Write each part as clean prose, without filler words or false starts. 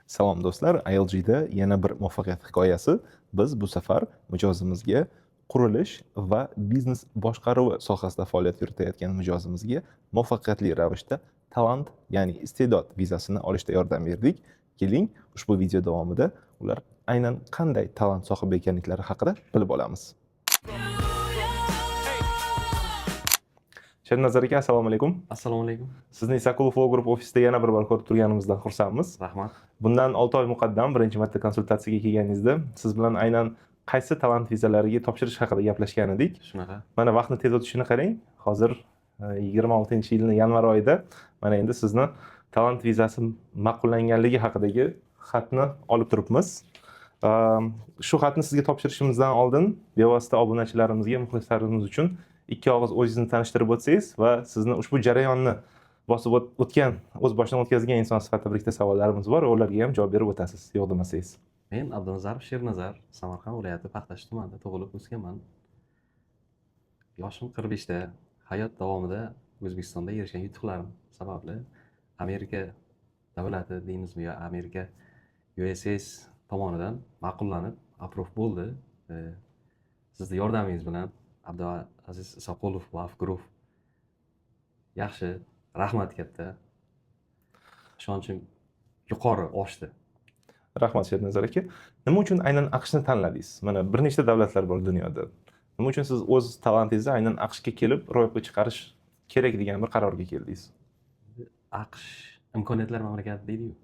Salom do'stlar, ILG'da yana bir muvaffaqiyat hikoyasi. Biz bu safar mijozimizga qurilish va biznes boshqaruvi sohasida faoliyat yuritayotgan mijozimizga muvaffaqiyatli ravishda talant, ya'ni iste'dod vizasini olishda yordam berdik. Keling, ushbu video davomida ular aynan qanday talant sohibi ekanliklari haqida bilib olamiz. Shernazar aka, assalomu alaykum. Assalomu alaykum. Sizni Isakulov Law Group ofisida yana bir bor ko'rib turganimizdan xursandmiz. Rahmat. Bundan 6 oy muqaddam birinchi marta konsultatsiyaga kelganingizda siz bilan aynan qaysi talant vizalariga topshirish haqida gaplashgan edik. Shunaqa. Mana vaqtni tez o'tishini qarang. Hozir 26-yilning yanvar oyida mana endi sizni talant vizasi ma'qullanganligi haqidagi xatni olib turibmiz. Shu xatni sizga topshirishimizdan oldin bevosita obunachilarimizga, muxlislarimiz uchun ikki og'iz o'zingizni tanishtirib o'tsangiz va sizni ushbu jarayonni bosib o'tgan, o'z boshidan o'tkazgan inson sifatida bir ikkita savollarimiz bor, ularga ham javob berib o'tasiz, yo'q demasangiz. Men Abdunazarov Shernazar, Samarqand viloyati Paxtash tumanida tug'ilib o'sganman. Yoshim 45 da. Hayot davomida O'zbekistonda erishgan yutuqlarim sababli Amerika davlati deymizmi yo Amerika USS tomonidan ma'qullanib, aprov bo'ldi. Sizni yordamingiz bilan Abdulaziz Isoqulov Law Group yaxshi, rahmat katta. Ishonchim yuqori oshdi. Rahmat Shernazar aka. Nima uchun aynan AQShni tanladingiz? Mana bir nechta davlatlar bor dunyoda. Nima uchun siz o'z talantingizni aynan AQShga kelib ro'yobga chiqarish kerak degan bir qarorga keldingiz? AQSh imkoniyatlar mamlakati deydi-ku.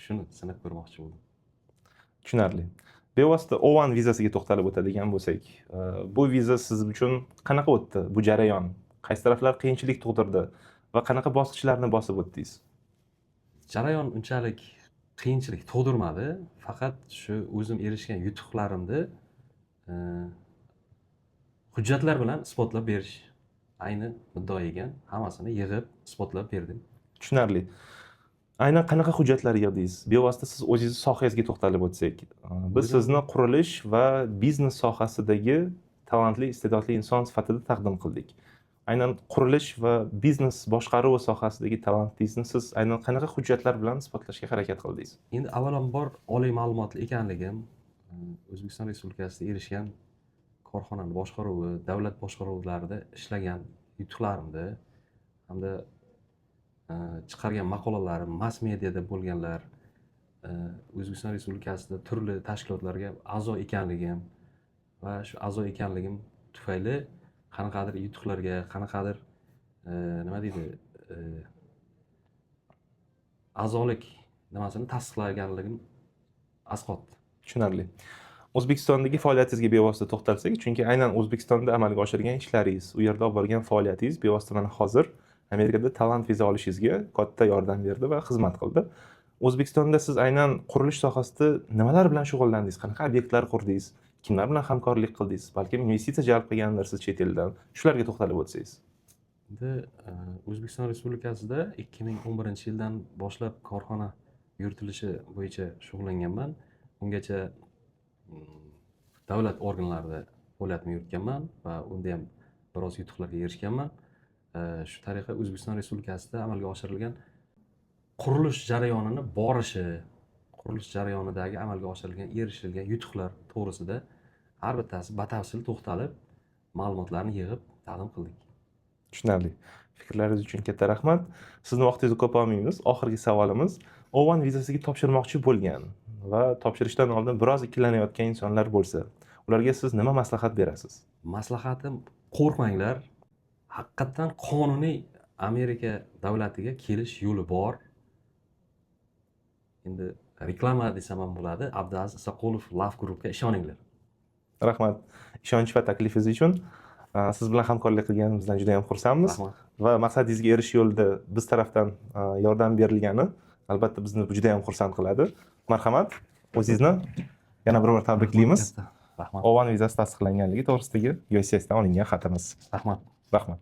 Shuni sinab ko'rmoqchi bo'ldim. Tushunarli. Bevosita O1 vizasiga to'xtalib o'tadigan bo'lsak, bu viza siz uchun qanaqa o'tdi? Bu jarayon qaysi taraflar qiyinchilik tug'dirdi va qanaqa bosqichlarni bosib o'tdingiz? Jarayon unchalik qiyinchilik tug'dirmadi, faqat shu o'zim erishgan yutuqlarimni hujjatlar bilan isbotlab berish ayni muddao ekan, hammasini yig'ib isbotlab berdim. Tushunarli. Aynan qanaqa hujjatlar yig'dingiz? Bevosita siz o'zingiz sohangizga to'xtalib o'tsak, biz sizni qurilish va biznes sohasidagi talantli, iste'dodli inson sifatida taqdim qildik. Aynan qurilish va biznes boshqaruvi sohasidagi talantingizni siz aynan qanaqa hujjatlar bilan isbotlashga harakat qildingiz? Endi avvalambor oliy ma'lumotli ekanligim, O'zbekiston Respublikasida erishgan korxonani boshqaruvi, davlat boshqaruvlarida ishlagan yutuqlarimni hamda chiqargan maqolalarim, mass mediada bo'lganlar, O'zbekiston Respublikasida turli tashkilotlarga a'zo ekanligim va shu a'zo ekanligim tufayli qanaqadir yutuqlarga, qanaqadir nima deydi, a'zolik nimasini tasdiqlaganligim asqotdi. Tushunarli. O'zbekistondagi faoliyatingizga bevosita to'xtalsak, chunki aynan O'zbekistonda amalga oshirgan ishlaringiz, u yerda olib borgan faoliyatingiz bevosita mana hozir Amerikada talant viza olishingizga katta yordam berdi va xizmat qildi. O'zbekistonda siz aynan qurilish sohasida nimalar bilan shug'ullandingiz? Qanaqa obyektlar qurdingiz? Kimlar bilan hamkorlik qildingiz? Balkim investitsiya jalb qilgandirsiz chet eldan. Shularga to'xtalib o'tsangiz. Endi O'zbekiston Respublikasida 2011-yildan boshlab korxona yuritilishi bo'yicha shug'ullanganman. Ungacha davlat organlarida faoliyatimni yuritganman va unda ham biroz yutuqlarga erishganman. Shu tariqa O'zbekiston Respublikasida amalga oshirilgan qurilish jarayonini borishi, qurilish jarayonidagi amalga oshirilgan erishilgan yutuqlar to'g'risida har bittasi batafsil to'xtalib, ma'lumotlarni yig'ib taqdim qildik. Tushunarli. Fikrlaringiz uchun katta rahmat. Sizni vaqtingizni ko'p olmaymiz. Oxirgi savolimiz, O1 vizasiga topshirmoqchi bo'lgan va topshirishdan oldin biroz ikkilanayotgan insonlar bo'lsa, ularga siz nima maslahat berasiz? Maslahatim, qo'rqmanglar. Haqiqatan qonuniy Amerika davlatiga kelish yo'li bor. Endi reklama desam ham bo'ladi. Abdulaziz Isoqulov Law Groupga ishoninglar. Rahmat. Ishonch va taklifingiz uchun. Siz bilan hamkorlik qilganimizdan juda ham xursandmiz va maqsadingizga erishish yo'lida biz tarafdan yordam berilgani albatta bizni juda ham xursand qiladi. Marhamat. O'zingizni yana bir bor tabriklaymiz. Rahmat. O1 vizasi tasdiqlanganligi to'g'risidagi USSdan olingan xatimiz. Rahmat. Rahmat.